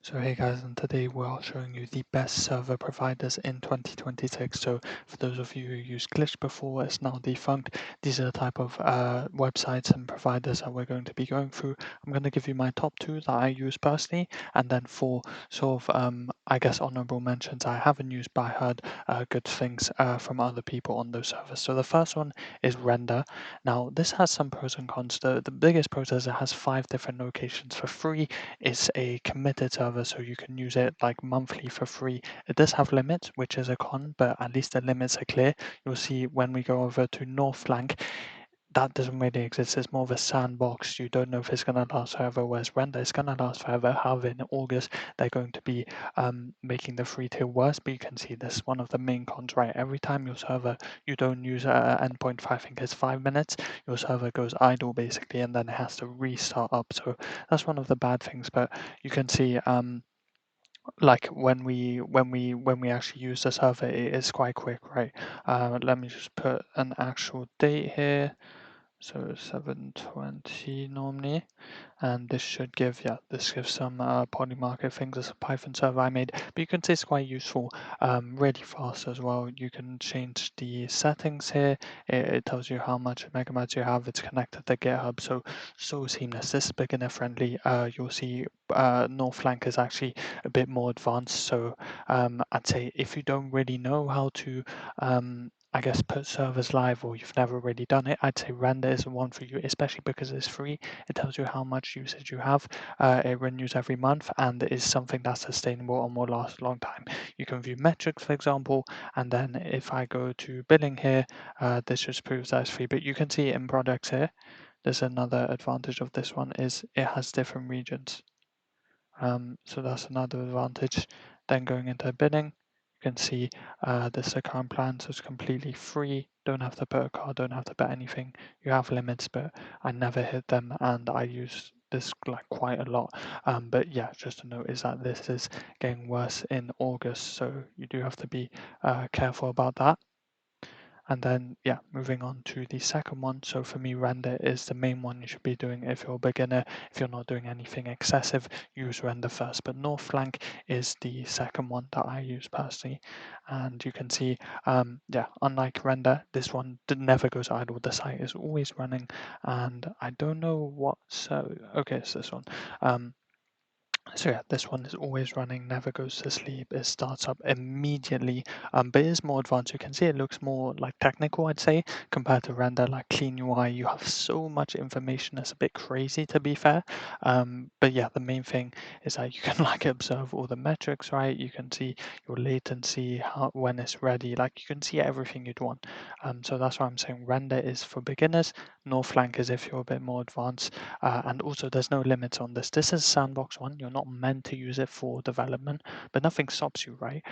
So hey guys, and today we are showing you the best server providers in 2026. So for those of you who used Glitch before, it's now defunct. These are the type of websites and providers that we're going to be going through. I'm going to give you my top two that I use personally, and then four sort of, I guess, honorable mentions I haven't used, but I heard good things from other people on those servers. So the first one is Render. Now this has some pros and cons. The biggest pros is it has 5 different locations for free. It's a committed server, so you can use it like monthly for free. It does have limits, which is a con, but at least the limits are clear. You'll see when we go over to Northflank, that doesn't really exist. It's more of a sandbox. You don't know if it's going to last forever, whereas Render is going to last forever. However, in August, they're going to be making the free tier worse, but you can see this one of the main cons, right? Every time your server, you don't use endpoint for, I think it's 5 minutes, your server goes idle basically, and then it has to restart up. So that's one of the bad things, but you can see like when we actually use the server, it is quite quick, right? Let me just put an actual date here. So 7:20 normally, and this should give, yeah, this gives some polymarket things. It's a Python server I made, but you can see it's quite useful, really fast as well. You can change the settings here. It tells you how much megabytes you have. It's connected to GitHub, so seamless. This is beginner friendly. You'll see Northflank is actually a bit more advanced. So I'd say if you don't really know how to I guess put servers live, or you've never really done it, I'd say Render is the one for you, especially because it's free. It tells you how much usage you have. It renews every month and is something that's sustainable and will last a long time. You can view metrics, for example, and then if I go to billing here, this just proves that it's free. But you can see in products here, there's another advantage of this one is it has different regions. So that's another advantage. Then going into billing, you can see this account plan, so it's completely free. Don't have to put a card, don't have to bet anything. You have limits, but I never hit them, and I use this like quite a lot. But yeah, just to note is that this is getting worse in August, so you do have to be careful about that. And then, yeah, moving on to the second one. So for me, Render is the main one you should be doing if you're a beginner. If you're not doing anything excessive, use Render first. But Northflank is the second one that I use personally. And you can see, yeah, unlike Render, this one never goes idle. The site is always running. And I don't know what, so, okay, it's this one. So yeah, this one is always running, never goes to sleep. It starts up immediately, but it is more advanced. You can see it looks more like technical, I'd say, compared to Render. Like clean UI, you have so much information. It's a bit crazy, to be fair. But yeah, the main thing is that you can like observe all the metrics, right? You can see your latency, how when it's ready. Like you can see everything you'd want. So that's why I'm saying Render is for beginners. Northflank is if you're a bit more advanced. And also, there's no limits on this. This is sandbox one. You're not meant to use it for development, but nothing stops you, right?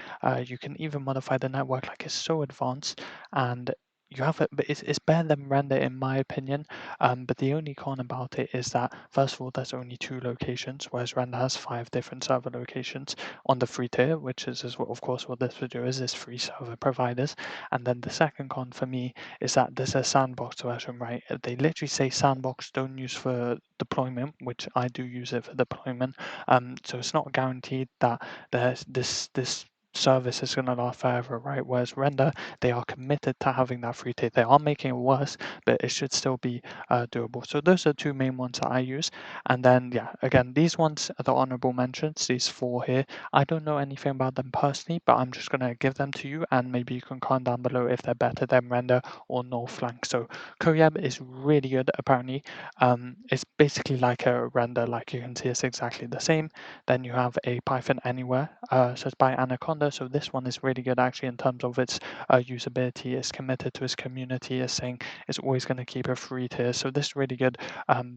You can even modify the network like it's so advanced, and you have it, but it's better than Render in my opinion. But the only con about it is that first of all, there's only 2 locations, whereas Render has 5 different server locations on the free tier, which is what, of course, what this video is free server providers. And then the second con for me is that there's a sandbox version, right? They literally say sandbox don't use for deployment, which I do use it for deployment. So it's not guaranteed that there's this service is going to last forever, right? Whereas Render, they are committed to having that free tier. They are making it worse, but it should still be doable. So those are 2 main ones that I use. And then, yeah, again, these ones are the honorable mentions, these 4 here. I don't know anything about them personally, but I'm just going to give them to you, and maybe you can comment down below if they're better than Render or Northflank. So Koyeb is really good apparently. It's basically like a Render, like you can see it's exactly the same. Then you have a PythonAnywhere, so it's by Anaconda. So this one is really good actually in terms of its usability. It's committed to its community. It's saying it's always going to keep a free tier. So this is really good,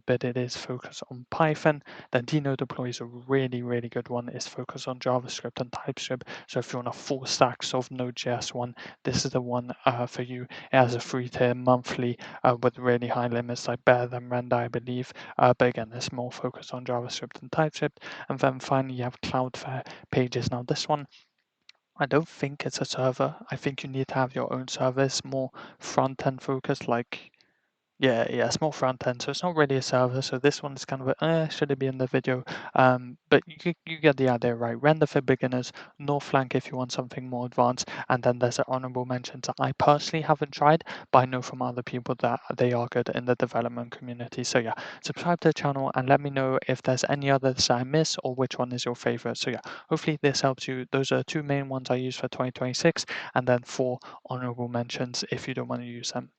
but it is focused on Python. Then Deno Deploy is a really good one. It's focused on JavaScript and TypeScript. So if you want a full stack sort of Node.js one, this is the one for you. It has a free tier monthly with really high limits, like better than Render, I believe. But again, it's more focused on JavaScript and TypeScript. And then finally, you have Cloudflare Pages. Now, this one, I don't think it's a server. I think you need to have your own server. It's more front end focused, like Yeah, small front end. So it's not really a server. So this one is kind of a, should it be in the video? But you get the idea, right? Render for beginners, Northflank if you want something more advanced, and then there's an honorable mentions that I personally haven't tried, but I know from other people that they are good in the development community. So yeah, subscribe to the channel and let me know if there's any others I miss or which one is your favorite. So yeah, hopefully this helps you. Those are two main ones I use for 2026, and then 4 honorable mentions if you don't want to use them.